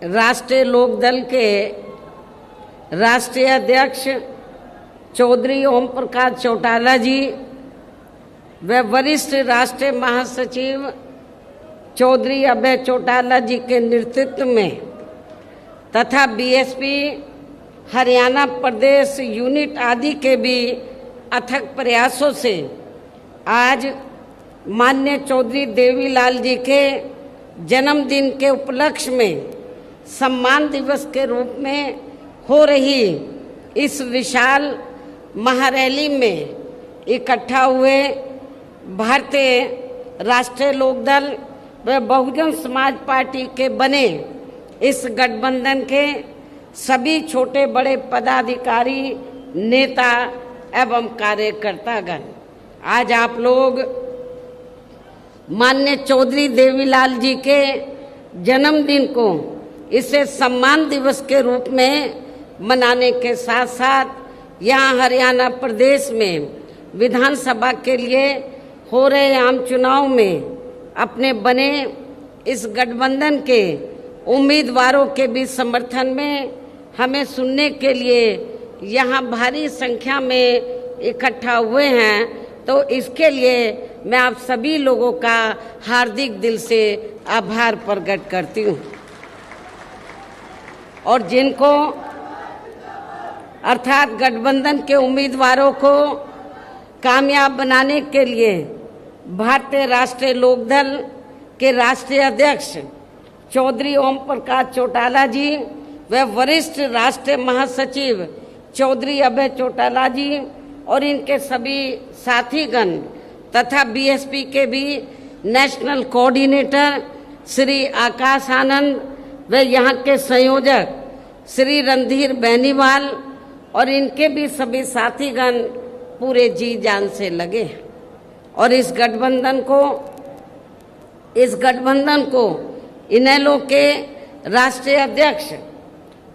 राष्ट्रीय लोकदल के राष्ट्रीय अध्यक्ष चौधरी ओम प्रकाश चौटाला जी व वरिष्ठ राष्ट्रीय महासचिव चौधरी अभय चौटाला जी के नेतृत्व में तथा बीएसपी हरियाणा प्रदेश यूनिट आदि के भी अथक प्रयासों से आज माननीय चौधरी देवीलाल जी के जन्मदिन के उपलक्ष्य में सम्मान दिवस के रूप में हो रही इस विशाल महारैली में इकट्ठा हुए भारतीय राष्ट्रीय लोकदल व बहुजन समाज पार्टी के बने इस गठबंधन के सभी छोटे बड़े पदाधिकारी, नेता एवं कार्यकर्तागण, आज आप लोग माननीय चौधरी देवीलाल जी के जन्मदिन को इसे सम्मान दिवस के रूप में मनाने के साथ साथ यहाँ हरियाणा प्रदेश में विधानसभा के लिए हो रहे आम चुनाव में अपने बने इस गठबंधन के उम्मीदवारों के भी समर्थन में हमें सुनने के लिए यहाँ भारी संख्या में इकट्ठा हुए हैं, तो इसके लिए मैं आप सभी लोगों का हार्दिक दिल से आभार प्रकट करती हूँ। और जिनको अर्थात गठबंधन के उम्मीदवारों को कामयाब बनाने के लिए भारतीय राष्ट्रीय लोकदल के राष्ट्रीय अध्यक्ष चौधरी ओम प्रकाश चौटाला जी व वरिष्ठ राष्ट्रीय महासचिव चौधरी अभय चौटाला जी और इनके सभी साथीगण तथा बीएसपी के भी नेशनल कोऑर्डिनेटर श्री आकाश आनंद व यहाँ के संयोजक श्री रणधीर बेनीवाल और इनके भी सभी साथीगण पूरे जी जान से लगे और इस गठबंधन को इनेलो के राष्ट्रीय अध्यक्ष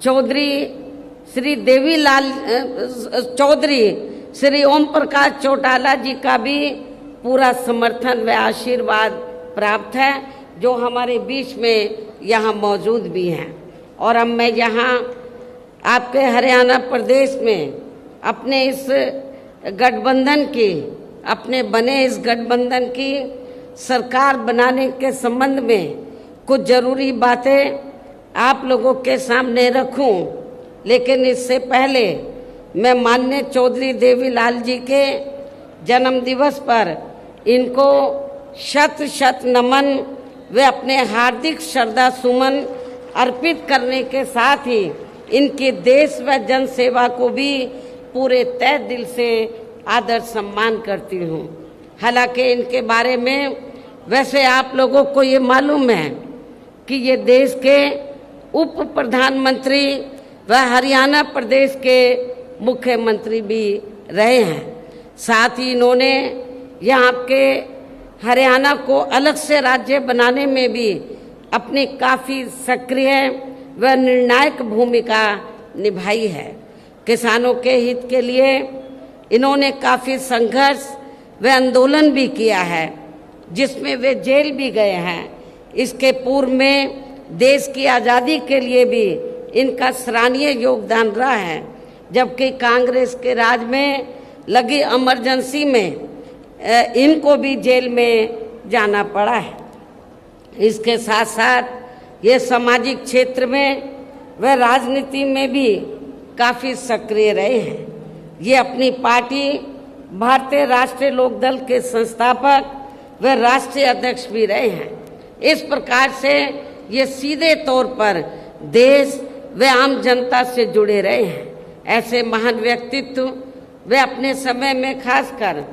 चौधरी श्री देवीलाल चौधरी श्री ओम प्रकाश चौटाला जी का भी पूरा समर्थन व आशीर्वाद प्राप्त है, जो हमारे बीच में यहाँ मौजूद भी हैं। और अब मैं यहाँ आपके हरियाणा प्रदेश में अपने इस गठबंधन की अपने बने इस गठबंधन की सरकार बनाने के संबंध में कुछ ज़रूरी बातें आप लोगों के सामने रखूं, लेकिन इससे पहले मैं माननीय चौधरी देवीलाल जी के जन्म दिवस पर इनको शत शत नमन व अपने हार्दिक श्रद्धा सुमन अर्पित करने के साथ ही इनकी देश व जन सेवा को भी पूरे तहे दिल से आदर सम्मान करती हूँ। हालांकि इनके बारे में वैसे आप लोगों को ये मालूम है कि ये देश के उप प्रधानमंत्री व हरियाणा प्रदेश के मुख्यमंत्री भी रहे हैं। साथ ही इन्होंने यहाँ के हरियाणा को अलग से राज्य बनाने में भी अपनी काफ़ी सक्रिय व निर्णायक भूमिका निभाई है। किसानों के हित के लिए इन्होंने काफ़ी संघर्ष व आंदोलन भी किया है, जिसमें वे जेल भी गए हैं। इसके पूर्व में देश की आज़ादी के लिए भी इनका सराहनीय योगदान रहा है, जबकि कांग्रेस के राज में लगी इमरजेंसी में इनको भी जेल में जाना पड़ा है। इसके साथ साथ ये सामाजिक क्षेत्र में व राजनीति में भी काफ़ी सक्रिय रहे हैं। ये अपनी पार्टी भारतीय राष्ट्रीय लोकदल के संस्थापक व राष्ट्रीय अध्यक्ष भी रहे हैं। इस प्रकार से ये सीधे तौर पर देश व आम जनता से जुड़े रहे हैं। ऐसे महान व्यक्तित्व वे अपने समय में खासकर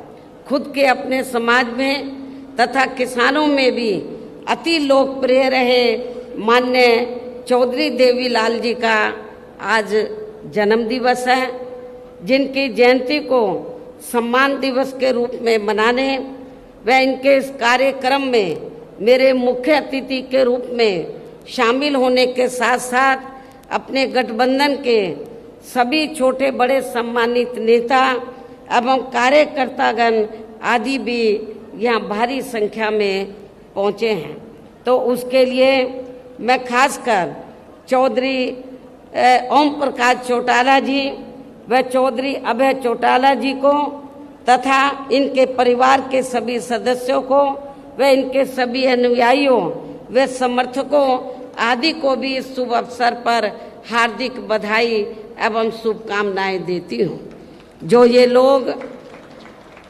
खुद के अपने समाज में तथा किसानों में भी अति लोकप्रिय रहे माननीय चौधरी देवीलाल जी का आज जन्म दिवस है, जिनकी जयंती को सम्मान दिवस के रूप में मनाने व इनके इस कार्यक्रम में मेरे मुख्य अतिथि के रूप में शामिल होने के साथ साथ अपने गठबंधन के सभी छोटे बड़े सम्मानित नेता एवं कार्यकर्तागण आदि भी यहाँ भारी संख्या में पहुँचे हैं। तो उसके लिए मैं खासकर चौधरी ओम प्रकाश चौटाला जी व चौधरी अभय चौटाला जी को तथा इनके परिवार के सभी सदस्यों को व इनके सभी अनुयायियों व समर्थकों आदि को भी इस शुभ अवसर पर हार्दिक बधाई एवं शुभकामनाएं देती हूँ। जो ये लोग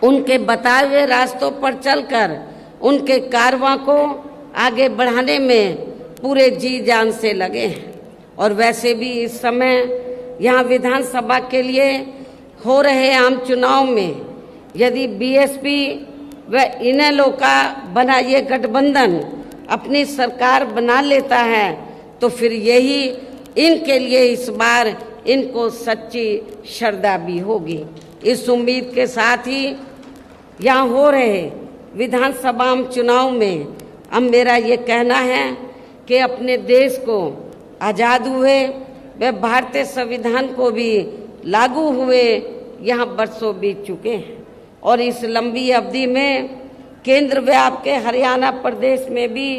उनके बताए हुए रास्तों पर चलकर उनके कारवां को आगे बढ़ाने में पूरे जी जान से लगे हैं। और वैसे भी इस समय यहाँ विधानसभा के लिए हो रहे आम चुनाव में यदि बीएसपी व इनेलो का बना ये गठबंधन अपनी सरकार बना लेता है तो फिर यही इनके लिए इस बार इनको सच्ची श्रद्धा भी होगी। इस उम्मीद के साथ ही यहाँ हो रहे विधानसभा चुनाव में अब मेरा ये कहना है कि अपने देश को आज़ाद हुए व भारतीय संविधान को भी लागू हुए यहाँ बरसों बीत चुके हैं और इस लंबी अवधि में केंद्र व आपके हरियाणा प्रदेश में भी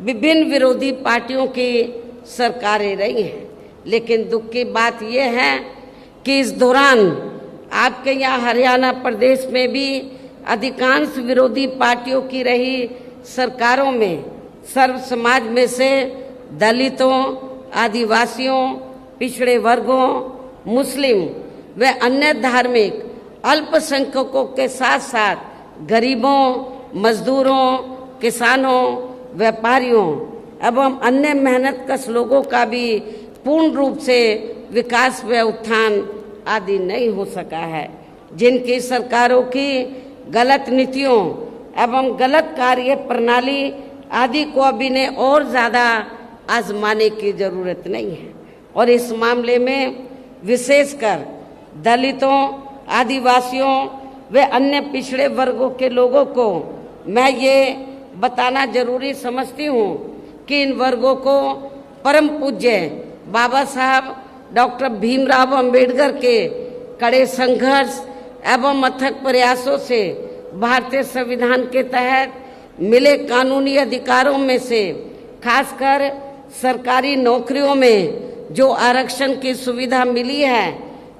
विभिन्न विरोधी पार्टियों की सरकारें रही हैं। लेकिन दुख की बात यह है कि इस दौरान आपके यहाँ हरियाणा प्रदेश में भी अधिकांश विरोधी पार्टियों की रही सरकारों में सर्व समाज में से दलितों, आदिवासियों, पिछड़े वर्गों, मुस्लिम व अन्य धार्मिक अल्पसंख्यकों के साथ साथ गरीबों, मजदूरों, किसानों, व्यापारियों एवं अन्य मेहनतकश लोगों का भी पूर्ण रूप से विकास व उत्थान आदि नहीं हो सका है। जिनकी सरकारों की गलत नीतियों एवं गलत कार्य प्रणाली आदि को अभी ने और ज़्यादा आजमाने की जरूरत नहीं है। और इस मामले में विशेषकर दलितों, आदिवासियों व अन्य पिछड़े वर्गों के लोगों को मैं ये बताना जरूरी समझती हूँ कि इन वर्गों को परम पूज्य बाबा साहब डॉक्टर भीमराव अंबेडकर के कड़े संघर्ष एवं अथक प्रयासों से भारतीय संविधान के तहत मिले कानूनी अधिकारों में से खासकर सरकारी नौकरियों में जो आरक्षण की सुविधा मिली है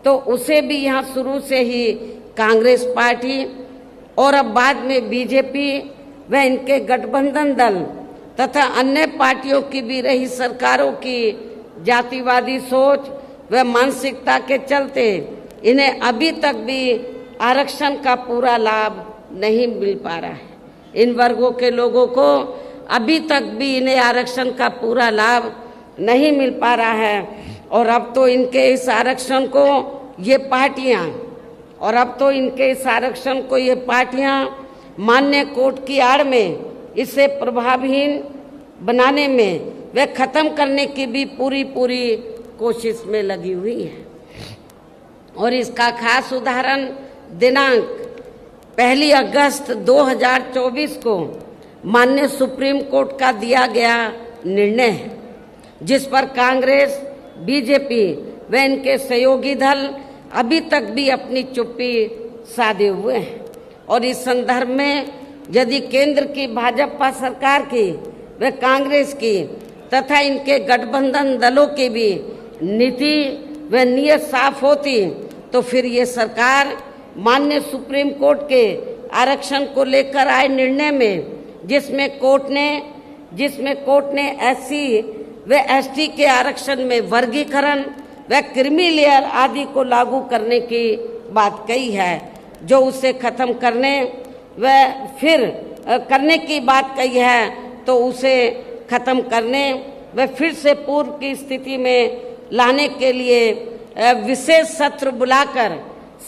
तो उसे भी यहाँ शुरू से ही कांग्रेस पार्टी और अब बाद में बीजेपी व इनके गठबंधन दल तथा अन्य पार्टियों की भी रही सरकारों की जातिवादी सोच व मानसिकता के चलते इन्हें अभी तक भी आरक्षण का पूरा लाभ नहीं मिल पा रहा है। इन वर्गों के लोगों को अभी तक भी इन्हें आरक्षण का पूरा लाभ नहीं मिल पा रहा है और अब तो इनके इस आरक्षण को ये पार्टियां मान्य कोर्ट की आड़ में इसे प्रभावहीन बनाने में वे खत्म करने की भी पूरी कोशिश में लगी हुई है। और इसका खास उदाहरण दिनांक 1 अगस्त 2024 को माननीय सुप्रीम कोर्ट का दिया गया निर्णय है, जिस पर कांग्रेस, बीजेपी व इनके सहयोगी दल अभी तक भी अपनी चुप्पी साधे हुए हैं। और इस संदर्भ में यदि केंद्र की भाजपा सरकार की व कांग्रेस की तथा इनके गठबंधन दलों की भी नीति व नियत साफ होती तो फिर ये सरकार माननीय सुप्रीम कोर्ट के आरक्षण को लेकर आए निर्णय में जिसमें कोर्ट ने एससी व एसटी के आरक्षण में वर्गीकरण व क्रीमी लेयर आदि को लागू करने की बात कही है, जो उसे खत्म करने व फिर करने की बात कही है तो उसे खत्म करने व फिर से पूर्व की स्थिति में लाने के लिए विशेष सत्र बुलाकर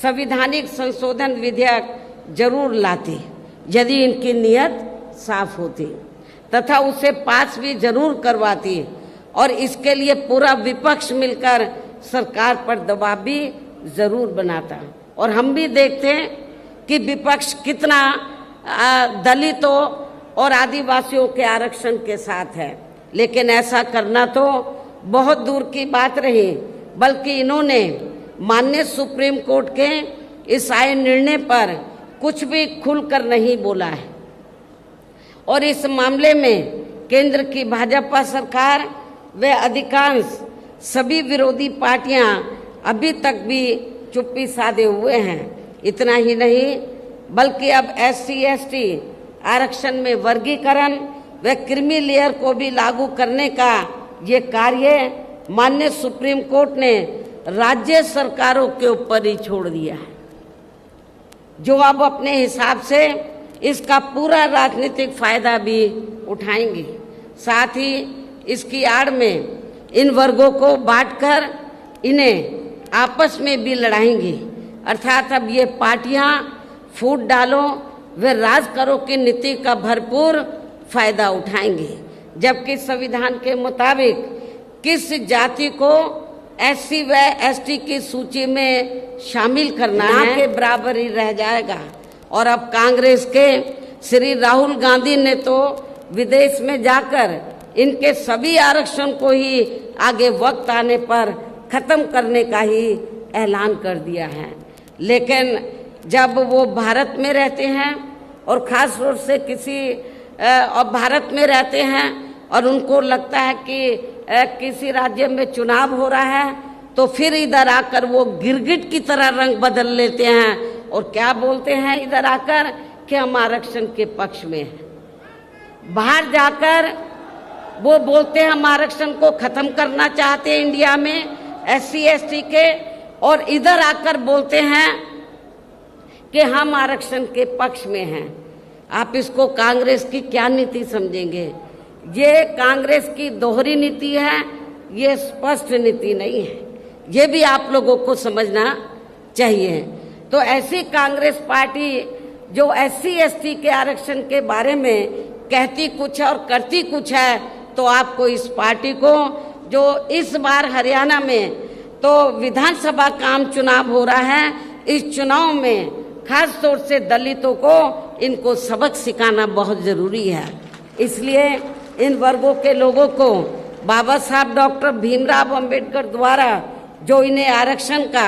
संवैधानिक संशोधन विधेयक जरूर लाती यदि इनकी नीयत साफ होती तथा उसे पास भी जरूर करवाती और इसके लिए पूरा विपक्ष मिलकर सरकार पर दबाव भी जरूर बनाता। और हम भी देखते हैं कि विपक्ष कितना दलितों और आदिवासियों के आरक्षण के साथ है, लेकिन ऐसा करना तो बहुत दूर की बात रही, बल्कि इन्होंने माननीय सुप्रीम कोर्ट के इस आए निर्णय पर कुछ भी खुलकर नहीं बोला है। और इस मामले में केंद्र की भाजपा सरकार व अधिकांश सभी विरोधी पार्टियां अभी तक भी चुप्पी साधे हुए हैं। इतना ही नहीं बल्कि अब SC/ST आरक्षण में वर्गीकरण व क्रीमी लेयर को भी लागू करने का ये कार्य माननीय सुप्रीम कोर्ट ने राज्य सरकारों के ऊपर ही छोड़ दिया है, जो अब अपने हिसाब से इसका पूरा राजनीतिक फायदा भी उठाएंगे। साथ ही इसकी आड़ में इन वर्गों को बांटकर इन्हें आपस में भी लड़ाएंगे। अर्थात अब ये पार्टियां फूट डालो व राज करो की नीति का भरपूर फायदा उठाएंगे, जबकि संविधान के मुताबिक किस जाति को SC व ST की सूची में शामिल करना है के बराबर ही रह जाएगा। और अब कांग्रेस के श्री राहुल गांधी ने तो विदेश में जाकर इनके सभी आरक्षण को ही आगे वक्त आने पर खत्म करने का ही ऐलान कर दिया है। लेकिन जब वो भारत में रहते हैं और खास तौर से भारत में रहते हैं और उनको लगता है कि किसी राज्य में चुनाव हो रहा है, तो फिर इधर आकर वो गिरगिट की तरह रंग बदल लेते हैं और क्या बोलते हैं इधर आकर कि हम आरक्षण के पक्ष में हैं। बाहर जाकर वो बोलते हैं हम आरक्षण को खत्म करना चाहते हैं इंडिया में SC/ST के, और इधर आकर बोलते हैं कि हम आरक्षण के पक्ष में हैं। आप इसको कांग्रेस की क्या नीति समझेंगे? ये कांग्रेस की दोहरी नीति है, ये स्पष्ट नीति नहीं है। ये भी आप लोगों को समझना चाहिए। तो ऐसी कांग्रेस पार्टी जो SC/ST के आरक्षण के बारे में कहती कुछ है और करती कुछ है, तो आपको इस पार्टी को जो इस बार हरियाणा में तो विधानसभा का आम चुनाव हो रहा है, इस चुनाव में खास तौर से दलितों को इनको सबक सिखाना बहुत जरूरी है। इसलिए इन वर्गों के लोगों को बाबा साहब डॉक्टर भीमराव अंबेडकर द्वारा जो इन्हें आरक्षण का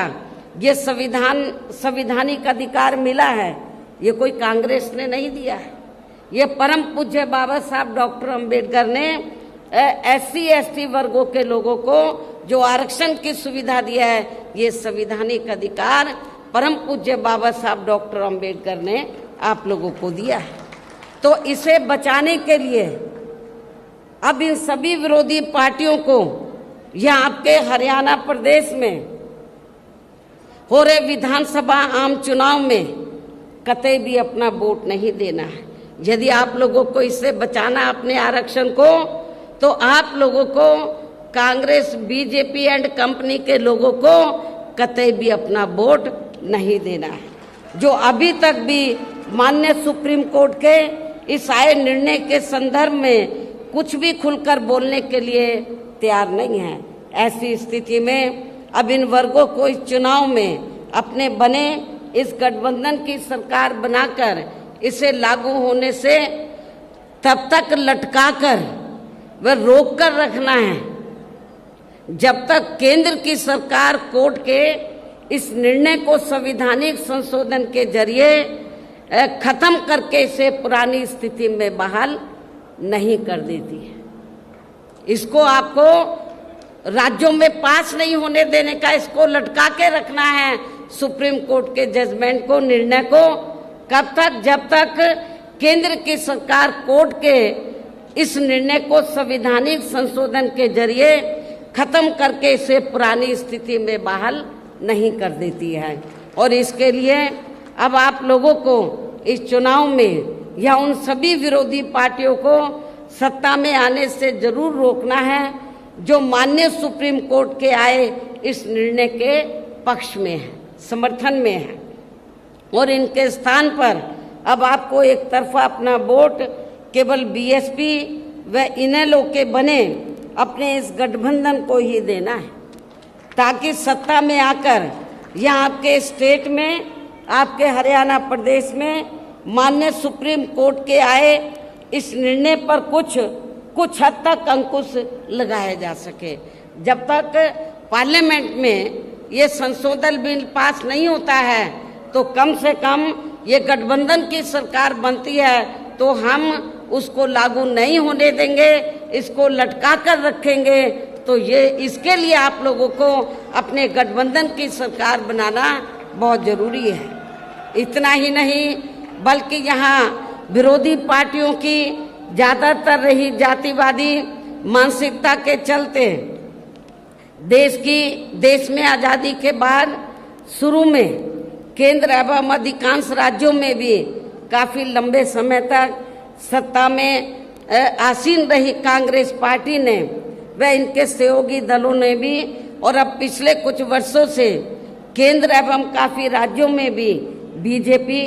ये संविधानिक अधिकार मिला है, ये कोई कांग्रेस ने नहीं दिया है। ये परम पूज्य बाबा साहब डॉक्टर अंबेडकर ने SC/ST वर्गों के लोगों को जो आरक्षण की सुविधा दिया है, ये संविधानिक अधिकार परम पूज्य बाबा साहब डॉक्टर अंबेडकर ने आप लोगों को दिया है। तो इसे बचाने के लिए अब इन सभी विरोधी पार्टियों को यहाँ आपके हरियाणा प्रदेश में हो रहे विधानसभा आम चुनाव में कतई भी अपना वोट नहीं देना है। यदि आप लोगों को इससे बचाना अपने आरक्षण को, तो आप लोगों को कांग्रेस BJP एंड कंपनी के लोगों को कतई भी अपना वोट नहीं देना है। जो अभी तक भी माननीय सुप्रीम कोर्ट के इस आए निर्णय के संदर्भ में कुछ भी खुलकर बोलने के लिए तैयार नहीं है। ऐसी स्थिति में अब इन वर्गों को इस चुनाव में अपने बने इस गठबंधन की सरकार बनाकर इसे लागू होने से तब तक लटकाकर व रोक कर रखना है जब तक केंद्र की सरकार कोर्ट के इस निर्णय को संवैधानिक संशोधन के जरिए खत्म करके इसे पुरानी स्थिति में बहाल नहीं कर देती है। इसको आपको राज्यों में पास नहीं होने देने का, इसको लटका के रखना है सुप्रीम कोर्ट के जजमेंट को, निर्णय को। कब तक? जब तक केंद्र की सरकार कोर्ट के इस निर्णय को संवैधानिक संशोधन के जरिए खत्म करके इसे पुरानी स्थिति में बहाल नहीं कर देती है। और इसके लिए अब आप लोगों को इस चुनाव में या उन सभी विरोधी पार्टियों को सत्ता में आने से जरूर रोकना है जो माननीय सुप्रीम कोर्ट के आए इस निर्णय के पक्ष में है, समर्थन में है। और इनके स्थान पर अब आपको एक तरफा अपना वोट केवल BSP व इनेलो के बने अपने इस गठबंधन को ही देना है, ताकि सत्ता में आकर यहाँ आपके स्टेट में, आपके हरियाणा प्रदेश में माननीय सुप्रीम कोर्ट के आए इस निर्णय पर कुछ हद तक अंकुश लगाया जा सके। जब तक पार्लियामेंट में ये संशोधन बिल पास नहीं होता है, तो कम से कम ये गठबंधन की सरकार बनती है, तो हम उसको लागू नहीं होने देंगे, इसको लटका कर रखेंगे। तो ये इसके लिए आप लोगों को अपने गठबंधन की सरकार बनाना बहुत जरूरी है। इतना ही नहीं बल्कि यहाँ विरोधी पार्टियों की ज़्यादातर रही जातिवादी मानसिकता के चलते देश में आज़ादी के बाद शुरू में केंद्र एवं अधिकांश राज्यों में भी काफ़ी लंबे समय तक सत्ता में आसीन रही कांग्रेस पार्टी ने व इनके सहयोगी दलों ने भी, और अब पिछले कुछ वर्षों से केंद्र एवं काफ़ी राज्यों में भी बीजेपी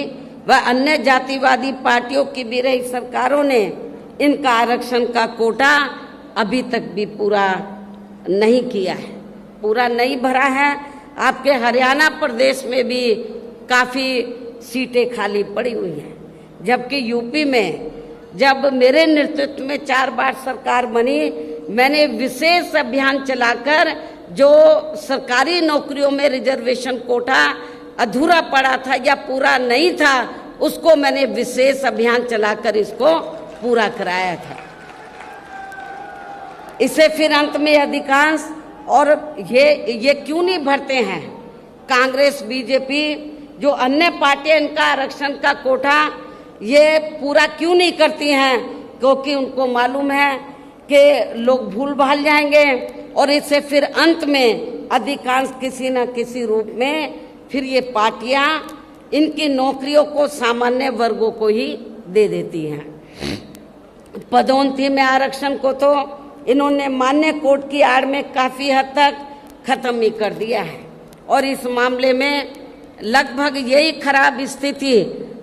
व अन्य जातिवादी पार्टियों की भी रही सरकारों ने इनका आरक्षण का कोटा अभी तक भी पूरा नहीं किया है, पूरा नहीं भरा है। आपके हरियाणा प्रदेश में भी काफ़ी सीटें खाली पड़ी हुई हैं, जबकि यूपी में जब मेरे नेतृत्व में 4 बार सरकार बनी, मैंने विशेष अभियान चलाकर जो सरकारी नौकरियों में रिजर्वेशन कोटा अधूरा पड़ा था या पूरा नहीं था, उसको मैंने विशेष अभियान चलाकर इसको पूरा कराया था। इसे फिर अंत में अधिकांश और ये क्यों नहीं भरते हैं कांग्रेस बीजेपी, जो अन्य पार्टियां इनका आरक्षण का कोटा ये पूरा क्यों नहीं करती हैं? क्योंकि उनको मालूम है कि लोग भूल भाल जाएंगे और इससे फिर अंत में अधिकांश किसी न किसी रूप में फिर ये पार्टियां इनकी नौकरियों को सामान्य वर्गों को ही दे देती हैं। पदोन्नति में आरक्षण को तो इन्होंने मान्य कोर्ट की आड़ में काफ़ी हद तक खत्म ही कर दिया है, और इस मामले में लगभग यही खराब स्थिति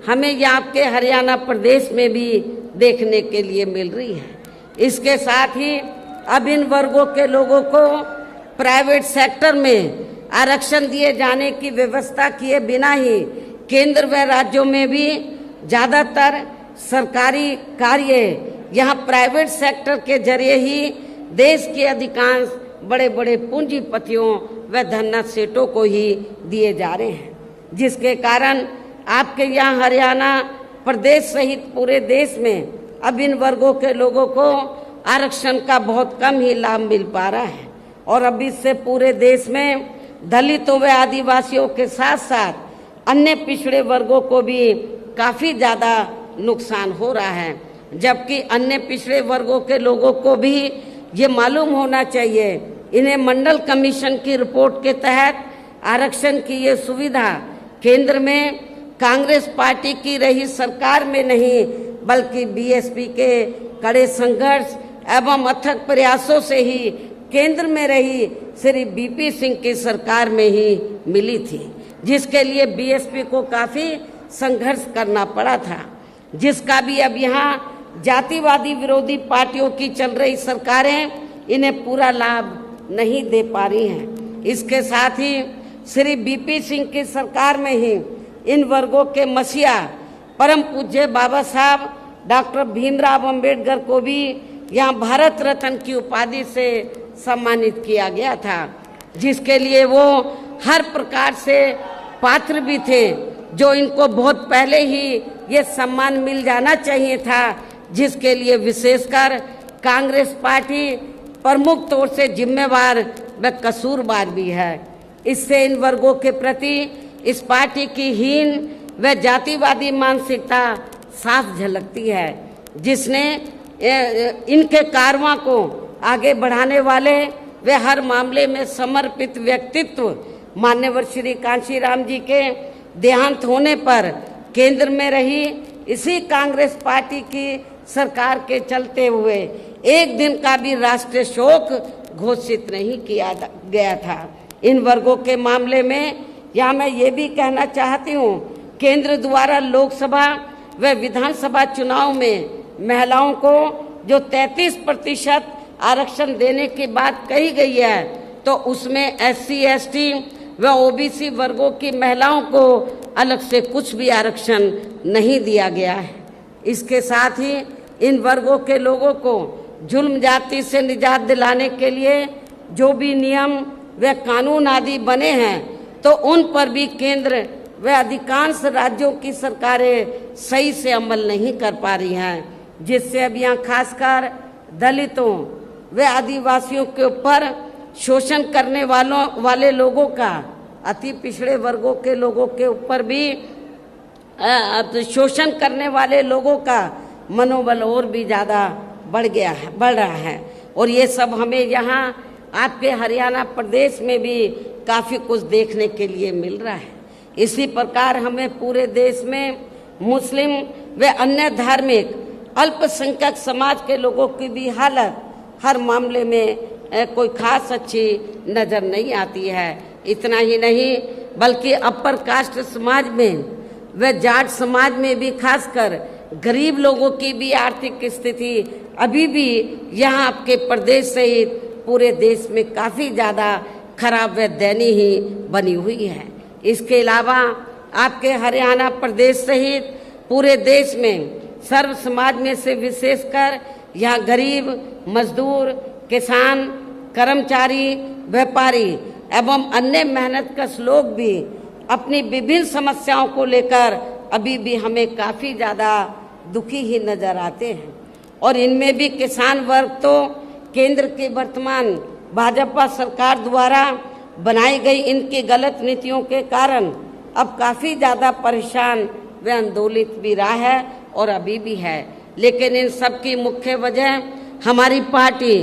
हमें यहाँ के हरियाणा प्रदेश में भी देखने के लिए मिल रही है। इसके साथ ही अब इन वर्गों के लोगों को प्राइवेट सेक्टर में आरक्षण दिए जाने की व्यवस्था किए बिना ही केंद्र व राज्यों में भी ज़्यादातर सरकारी कार्य यहाँ प्राइवेट सेक्टर के जरिए ही देश के अधिकांश बड़े बड़े पूंजीपतियों व धन्ना सेठों को ही दिए जा रहे हैं, जिसके कारण आपके यहाँ हरियाणा प्रदेश सहित पूरे देश में अब इन वर्गों के लोगों को आरक्षण का बहुत कम ही लाभ मिल पा रहा है। और अब इससे पूरे देश में दलितों व आदिवासियों के साथ साथ अन्य पिछड़े वर्गों को भी काफ़ी ज़्यादा नुकसान हो रहा है, जबकि अन्य पिछड़े वर्गों के लोगों को भी ये मालूम होना चाहिए इन्हें मंडल कमीशन की रिपोर्ट के तहत आरक्षण की ये सुविधा केंद्र में कांग्रेस पार्टी की रही सरकार में नहीं बल्कि बीएसपी के कड़े संघर्ष एवं अथक प्रयासों से ही केंद्र में रही श्री बीपी सिंह की सरकार में ही मिली थी, जिसके लिए बीएसपी को काफ़ी संघर्ष करना पड़ा था, जिसका भी अब यहाँ जातिवादी विरोधी पार्टियों की चल रही सरकारें इन्हें पूरा लाभ नहीं दे पा रही हैं। इसके साथ ही श्री बीपी सिंह की सरकार में ही इन वर्गों के मसीहा परम पूज्य बाबा साहब डॉक्टर भीमराव अंबेडकर को भी यहाँ भारत रत्न की उपाधि से सम्मानित किया गया था, जिसके लिए वो हर प्रकार से पात्र भी थे, जो इनको बहुत पहले ही ये सम्मान मिल जाना चाहिए था, जिसके लिए विशेषकर कांग्रेस पार्टी प्रमुख तौर से जिम्मेवार व कसूरवार भी है। इससे इन वर्गों के प्रति इस पार्टी की हीन व जातिवादी मानसिकता साफ झलकती है, जिसने इनके कारवां को आगे बढ़ाने वाले व हर मामले में समर्पित व्यक्तित्व मान्यवर श्री कांशीराम जी के देहांत होने पर केंद्र में रही इसी कांग्रेस पार्टी की सरकार के चलते हुए एक दिन का भी राष्ट्रीय शोक घोषित नहीं किया गया था। इन वर्गों के मामले में यहाँ मैं ये भी कहना चाहती हूँ, केंद्र द्वारा लोकसभा व विधानसभा चुनाव में महिलाओं को जो 33% आरक्षण देने की बात कही गई है, तो उसमें SC ST व OBC वर्गों की महिलाओं को अलग से कुछ भी आरक्षण नहीं दिया गया है। इसके साथ ही इन वर्गों के लोगों को जुल्म जाति से निजात दिलाने के लिए जो भी नियम व कानून आदि बने हैं, तो उन पर भी केंद्र व अधिकांश राज्यों की सरकारें सही से अमल नहीं कर पा रही हैं। जिससे अब यहाँ खासकर दलितों व आदिवासियों के ऊपर शोषण करने वाले लोगों का, अति पिछड़े वर्गों के लोगों के ऊपर भी शोषण करने वाले लोगों का मनोबल और भी ज़्यादा बढ़ रहा है। और ये सब हमें यहाँ आपके हरियाणा प्रदेश में भी काफ़ी कुछ देखने के लिए मिल रहा है। इसी प्रकार हमें पूरे देश में मुस्लिम व अन्य धार्मिक अल्पसंख्यक समाज के लोगों की भी हालत हर मामले में कोई खास अच्छी नज़र नहीं आती है। इतना ही नहीं बल्कि अपर कास्ट समाज में व जाट समाज में भी खासकर गरीब लोगों की भी आर्थिक स्थिति अभी भी यहाँ आपके प्रदेश सहित पूरे देश में काफ़ी ज़्यादा खराब व दयनीय ही बनी हुई है। इसके अलावा आपके हरियाणा प्रदेश सहित पूरे देश में सर्व समाज में से विशेषकर यहाँ गरीब, मजदूर, किसान, कर्मचारी, व्यापारी एवं अन्य मेहनतकश लोग भी अपनी विभिन्न समस्याओं को लेकर अभी भी हमें काफ़ी ज़्यादा दुखी ही नज़र आते हैं। और इनमें भी किसान वर्ग तो केंद्र की वर्तमान भाजपा सरकार द्वारा बनाई गई इनकी गलत नीतियों के कारण अब काफ़ी ज़्यादा परेशान व आंदोलित भी रहा है और अभी भी है। लेकिन इन सब की मुख्य वजह हमारी पार्टी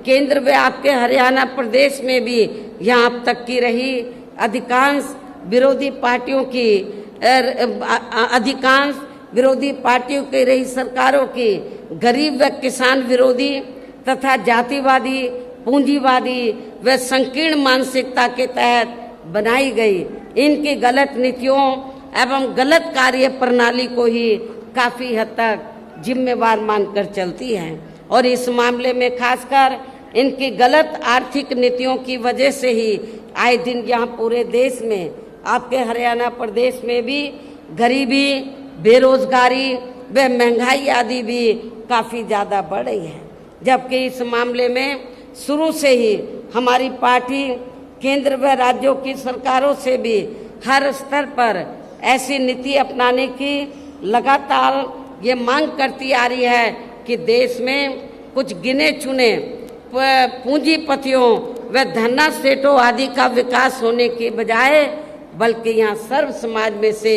केंद्र व आपके हरियाणा प्रदेश में भी यहाँ अब तक की रही अधिकांश विरोधी पार्टियों की रही सरकारों की गरीब व किसान विरोधी तथा जातिवादी, पूंजीवादी व संकीर्ण मानसिकता के तहत बनाई गई इनकी गलत नीतियों एवं गलत कार्य प्रणाली को ही काफ़ी हद तक जिम्मेवार मानकर चलती है। और इस मामले में खासकर इनकी गलत आर्थिक नीतियों की वजह से ही आए दिन यहाँ पूरे देश में आपके हरियाणा प्रदेश में भी गरीबी, बेरोजगारी व महंगाई आदि भी काफ़ी ज़्यादा बढ़ रही है। जबकि इस मामले में शुरू से ही हमारी पार्टी केंद्र व राज्यों की सरकारों से भी हर स्तर पर ऐसी नीति अपनाने की लगातार ये मांग करती आ रही है कि देश में कुछ गिने चुने पूंजीपतियों व धन्ना सेठों आदि का विकास होने के बजाय बल्कि यहाँ सर्व समाज में से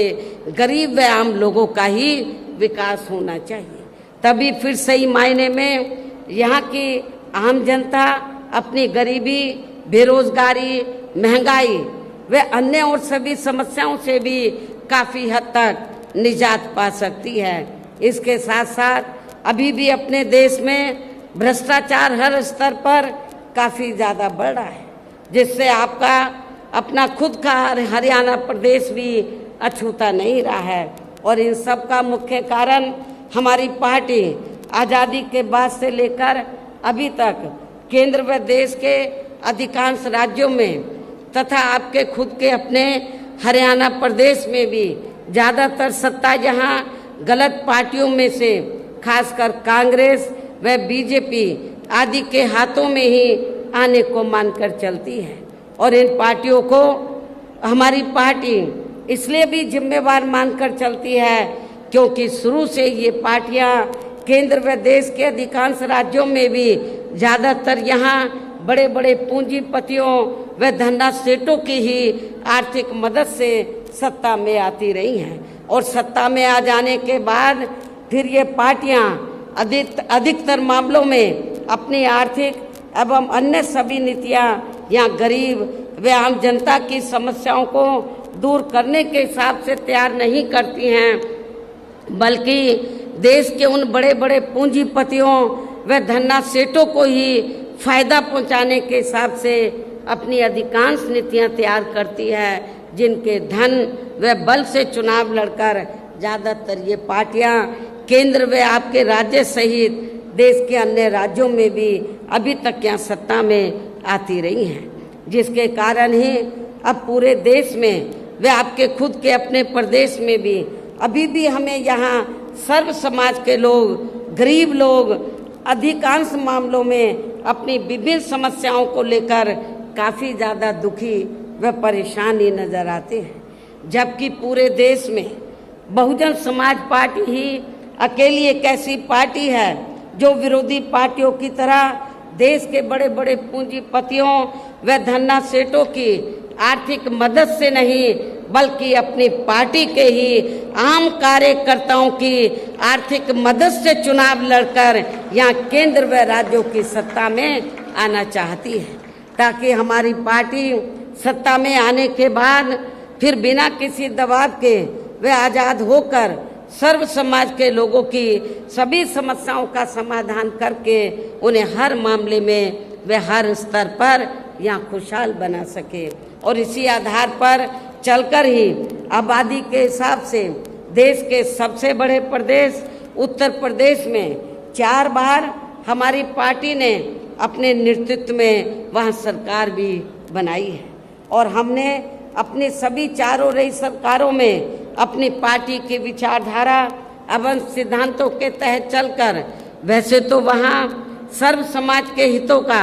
गरीब व आम लोगों का ही विकास होना चाहिए। तभी फिर सही मायने में यहाँ की आम जनता अपनी गरीबी, बेरोजगारी, महंगाई व अन्य और सभी समस्याओं से भी काफ़ी हद तक निजात पा सकती है। इसके साथ साथ अभी भी अपने देश में भ्रष्टाचार हर स्तर पर काफ़ी ज़्यादा बढ़ रहा है, जिससे आपका अपना खुद का हरियाणा प्रदेश भी अछूता नहीं रहा है। और इन सब का मुख्य कारण हमारी पार्टी आज़ादी के बाद से लेकर अभी तक केंद्र व देश के अधिकांश राज्यों में तथा आपके खुद के अपने हरियाणा प्रदेश में भी ज़्यादातर सत्ता यहाँ गलत पार्टियों में से खासकर कांग्रेस व बीजेपी आदि के हाथों में ही आने को मानकर चलती है। और इन पार्टियों को हमारी पार्टी इसलिए भी जिम्मेवार मानकर चलती है क्योंकि शुरू से ये पार्टियां केंद्र व देश के अधिकांश राज्यों में भी ज़्यादातर यहाँ बड़े बड़े पूंजीपतियों व धन्ना सेठों की ही आर्थिक मदद से सत्ता में आती रही हैं। और सत्ता में आ जाने के बाद फिर ये पार्टियां अधिकतर मामलों में अपनी आर्थिक एवं अन्य सभी नीतियां यहाँ गरीब व आम जनता की समस्याओं को दूर करने के हिसाब से तैयार नहीं करती हैं, बल्कि देश के उन बड़े बड़े पूंजीपतियों व धन्ना सेठों को ही फायदा पहुंचाने के हिसाब से अपनी अधिकांश नीतियां तैयार करती है, जिनके धन व बल से चुनाव लड़कर ज़्यादातर ये पार्टियां केंद्र व आपके राज्य सहित देश के अन्य राज्यों में भी अभी तक यहाँ सत्ता में आती रही हैं, जिसके कारण ही अब पूरे देश में व आपके खुद के अपने प्रदेश में भी अभी भी हमें यहाँ सर्व समाज के लोग, गरीब लोग अधिकांश मामलों में अपनी विभिन्न समस्याओं को लेकर काफ़ी ज़्यादा दुखी व परेशान ही नज़र आते हैं। जबकि पूरे देश में बहुजन समाज पार्टी ही अकेली एक ऐसी पार्टी है जो विरोधी पार्टियों की तरह देश के बड़े बड़े पूंजीपतियों व धन्ना सेठों की आर्थिक मदद से नहीं बल्कि अपनी पार्टी के ही आम कार्यकर्ताओं की आर्थिक मदद से चुनाव लड़कर यहाँ केंद्र व राज्यों की सत्ता में आना चाहती है, ताकि हमारी पार्टी सत्ता में आने के बाद फिर बिना किसी दबाव के वे आज़ाद होकर सर्व समाज के लोगों की सभी समस्याओं का समाधान करके उन्हें हर मामले में वे हर स्तर पर यहाँ खुशहाल बना सके। और इसी आधार पर चलकर ही आबादी के हिसाब से देश के सबसे बड़े प्रदेश उत्तर प्रदेश में 4 बार हमारी पार्टी ने अपने नेतृत्व में वहाँ सरकार भी बनाई है। और हमने अपने सभी चारों रही सरकारों में अपनी पार्टी की विचारधारा एवं सिद्धांतों के तहत चलकर वैसे तो वहाँ सर्व समाज के हितों का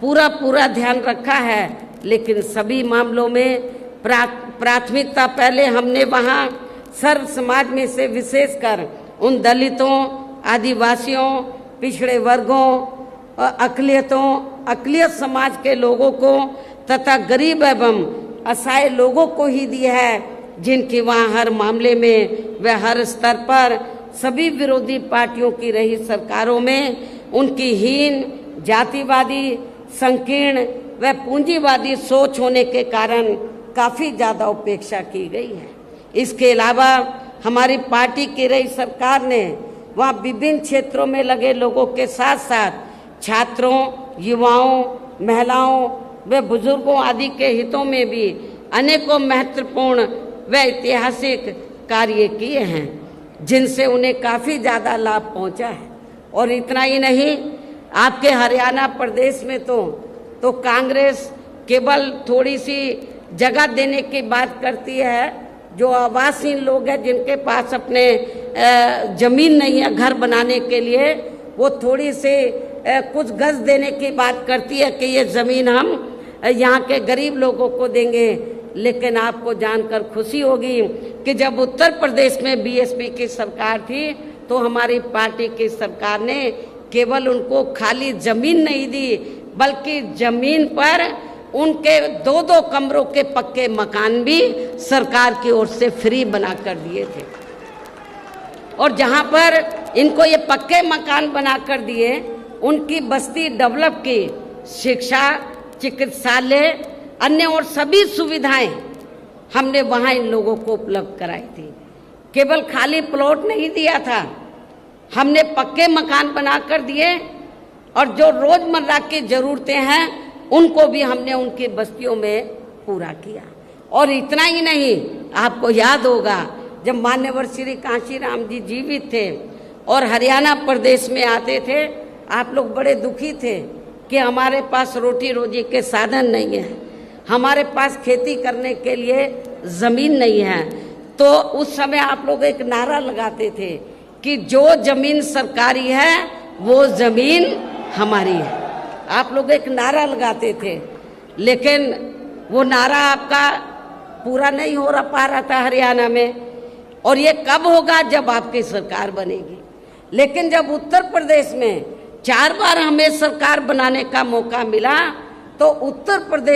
पूरा ध्यान रखा है, लेकिन सभी मामलों में प्राथमिकता पहले हमने वहाँ सर्व समाज में से विशेषकर उन दलितों, आदिवासियों, पिछड़े वर्गों, अक़लियत समाज के लोगों को तथा गरीब एवं असहाय लोगों को ही दी है, जिनकी वहाँ हर मामले में व हर स्तर पर सभी विरोधी पार्टियों की रही सरकारों में उनकी हीन, जातिवादी, संकीर्ण व पूंजीवादी सोच होने के कारण काफ़ी ज़्यादा उपेक्षा की गई है। इसके अलावा हमारी पार्टी की रही सरकार ने वहाँ विभिन्न क्षेत्रों में लगे लोगों के साथ साथ छात्रों, युवाओं, महिलाओं व बुजुर्गों आदि के हितों में भी अनेकों महत्वपूर्ण व ऐतिहासिक कार्य किए हैं, जिनसे उन्हें काफ़ी ज़्यादा लाभ पहुंचा है। और इतना ही नहीं, आपके हरियाणा प्रदेश में तो कांग्रेस केवल थोड़ी सी जगह देने की बात करती है। जो आवासहीन लोग हैं, जिनके पास अपने ज़मीन नहीं है घर बनाने के लिए, वो थोड़ी सी कुछ गज देने की बात करती है कि ये ज़मीन हम यहाँ के गरीब लोगों को देंगे। लेकिन आपको जानकर खुशी होगी कि जब उत्तर प्रदेश में बीएसपी की सरकार थी तो हमारी पार्टी की सरकार ने केवल उनको खाली ज़मीन नहीं दी, बल्कि ज़मीन पर उनके 2-2 कमरों के पक्के मकान भी सरकार की ओर से फ्री बना कर दिए थे। और जहाँ पर इनको ये पक्के मकान बना कर दिए, उनकी बस्ती डेवलप की, शिक्षा, चिकित्सालय, अन्य और सभी सुविधाएं हमने वहाँ इन लोगों को उपलब्ध कराई थी। केवल खाली प्लॉट नहीं दिया था, हमने पक्के मकान बना कर दिए और जो रोज़मर्रा की ज़रूरतें हैं उनको भी हमने उनकी बस्तियों में पूरा किया। और इतना ही नहीं, आपको याद होगा जब मान्यवर श्री कांशीराम जी जीवित थे और हरियाणा प्रदेश में आते थे, आप लोग बड़े दुखी थे कि हमारे पास रोटी रोजी के साधन नहीं है, हमारे पास खेती करने के लिए ज़मीन नहीं है। तो उस समय आप लोग एक नारा लगाते थे कि जो ज़मीन सरकारी है वो ज़मीन हमारी है। आप लोग एक नारा लगाते थे, लेकिन वो नारा आपका पूरा नहीं हो पा रहा था हरियाणा में। और ये कब होगा? जब आपकी सरकार बनेगी। लेकिन जब उत्तर प्रदेश में 4 बार हमें सरकार बनाने का मौका मिला तो उत्तर प्रदेश